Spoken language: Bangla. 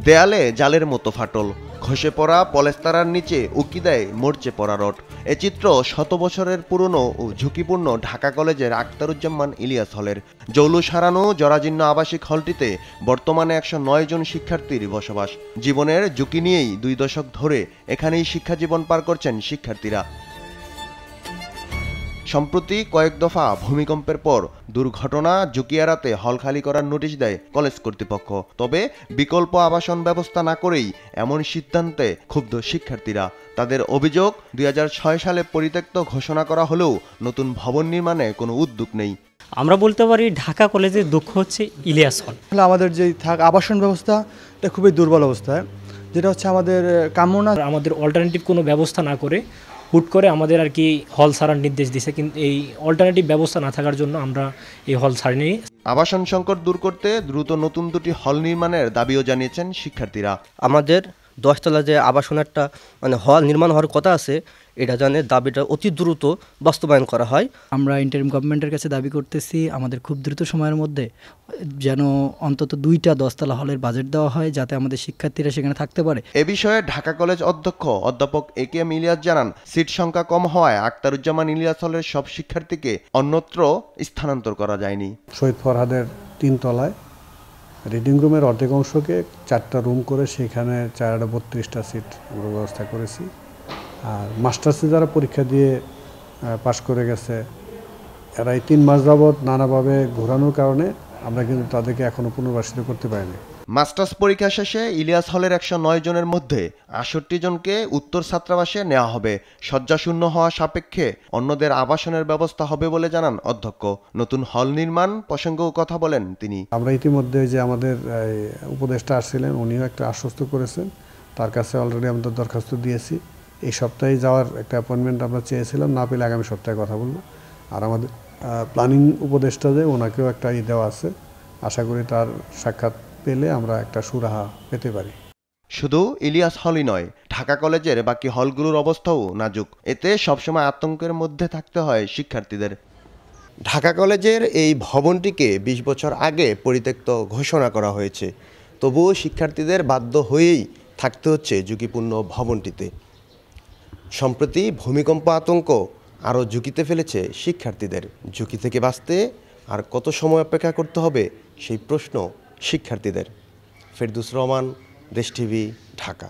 দেয়ালে জালের মতো ফাটল, খসে পড়া পলেস্তারার নিচে উকি দেয় মরচে পড়া রড। এ চিত্র শত বছরের পুরনো ও ঝুঁকিপূর্ণ ঢাকা কলেজের আখতারুজ্জামান ইলিয়াস হলের। জৌলুস হারানো জরাজীর্ণ আবাসিক হলটিতে বর্তমানে 109 জন শিক্ষার্থীর বসবাস। জীবনের ঝুঁকি নিয়েই 2 দশক ধরে এখানেই শিক্ষাজীবন পার করছেন শিক্ষার্থীরা। সম্প্রতি কয়েক দফা ভূমিকম্পের পর দুর্ঘটনা ঝুঁকি এড়াতে হল খালি করার নোটিশ দেয় কলেজ কর্তৃপক্ষ। তবে বিকল্প আবাসন ব্যবস্থা না করেই এমন সিদ্ধান্তে ক্ষুব্ধ শিক্ষার্থীরা। তাদের অভিযোগ, 2006 সালে পরিত্যক্ত ঘোষণা করা হলেও নতুন ভবন নির্মাণে কোনো উদ্যোগ নেই। আমরা বলতে পারি ঢাকা কলেজের দুঃখ হচ্ছে ইলিয়াস হল। আমাদের যে আবাসন ব্যবস্থা এটা খুবই দুর্বল অবস্থায়, যেটা হচ্ছে আমাদের কাম্য না। আমাদের অল্টারনেটিভ কোনো ব্যবস্থা না করে হুট করে আমাদের আর কি হল ছাড়ার নির্দেশ দিয়েছে, কিন্তু এই অল্টারনেটিভ ব্যবস্থা না থাকার জন্য আমরা এই হল ছাড়িনি। আবাসন সংকট দূর করতে দ্রুত নতুন 2টি হল নির্মাণের দাবিও জানিয়েছেন শিক্ষার্থীরা। আমাদের 10 তলা যে আবাসন একটা হল নির্মাণ হওয়ার কথা আছে, এটা জানে দাবিটা অতি দ্রুত বাস্তবায়ন করা হয়। আমরা ইন্টারিম গভর্নমেন্টের কাছে দাবি করতেছি আমাদের খুব দ্রুত সময়ের মধ্যে যেন অন্তত 2টা 10 তলা হলের বাজেট দেওয়া হয়, যাতে আমাদের শিক্ষার্থীরা সেখানে থাকতে পারে। এ বিষয়ে ঢাকা কলেজ অধ্যক্ষ অধ্যাপক একেএম ইলিয়াস জানান, সিট সংখ্যা কম হওয়ায় আখতারুজ্জামান ইলিয়াস হলের সব শিক্ষার্থীকে অন্যত্র স্থানান্তর করা যায়নি। শহীদ ফরহাদের 3 তলায় রিডিং রুমের অর্ধেক অংশকে 4টা রুম করে সেখানে 432টা সিট আমরা ব্যবস্থা করেছি। আর মাস্টার্সে যারা পরীক্ষা দিয়ে পাশ করে গেছে, এরা এই 3 মাস যাবৎ নানাভাবে ঘোরানোর কারণে আমরা কিন্তু তাদেরকে এখনও পুনর্বাসিত করতে পারিনি। মাস্টার্স পরীক্ষা শেষে ইলিয়াস হলের 109 জনের মধ্যে 68 জনকে উত্তর ছাত্রাবাসে নেওয়া হবে। শয্যাশূন্য হওয়া সাপেক্ষে অন্যদের আবাসনের ব্যবস্থা হবে বলে জানান অধ্যক্ষ। নতুন হল নির্মাণ প্রসঙ্গেও কথা বলেন তিনি। আমরা ইতিমধ্যে যে আমাদের উপদেষ্টা আসছিলেন, উনিও একটা আশ্বস্ত করেছেন, তার কাছে অলরেডি আমাদের দরখাস্ত দিয়েছি। এই সপ্তাহে যাওয়ার একটা অ্যাপয়েন্টমেন্ট আমরা চেয়েছিলাম, না পেলে আগামী সপ্তাহে কথা বলবো। আর আমাদের প্ল্যানিং উপদেষ্টা যে ওনাকেও একটা দেওয়া আছে, আশা করি তার সাক্ষাৎ পেলে আমরা একটা সুরাহা পেতে পারি। শুধু ইলিয়াস হলই নয়, ঢাকা কলেজের বাকি হলগুলোর অবস্থাও নাজুক। এতে সবসময় আতঙ্কের মধ্যে থাকতে হয় শিক্ষার্থীদের। ঢাকা কলেজের এই ভবনটিকে 20 বছর আগে পরিত্যক্ত ঘোষণা করা হয়েছে, তবুও শিক্ষার্থীদের বাধ্য হয়েই থাকতে হচ্ছে ঝুঁকিপূর্ণ ভবনটিতে। সম্প্রতি ভূমিকম্প আতঙ্ক আরও ঝুঁকিতে ফেলেছে শিক্ষার্থীদের। ঝুঁকি থেকে বাঁচতে আর কত সময় অপেক্ষা করতে হবে সেই প্রশ্ন শিক্ষার্থীদের। ফেরদৌস রহমান, দেশ টিভি, ঢাকা।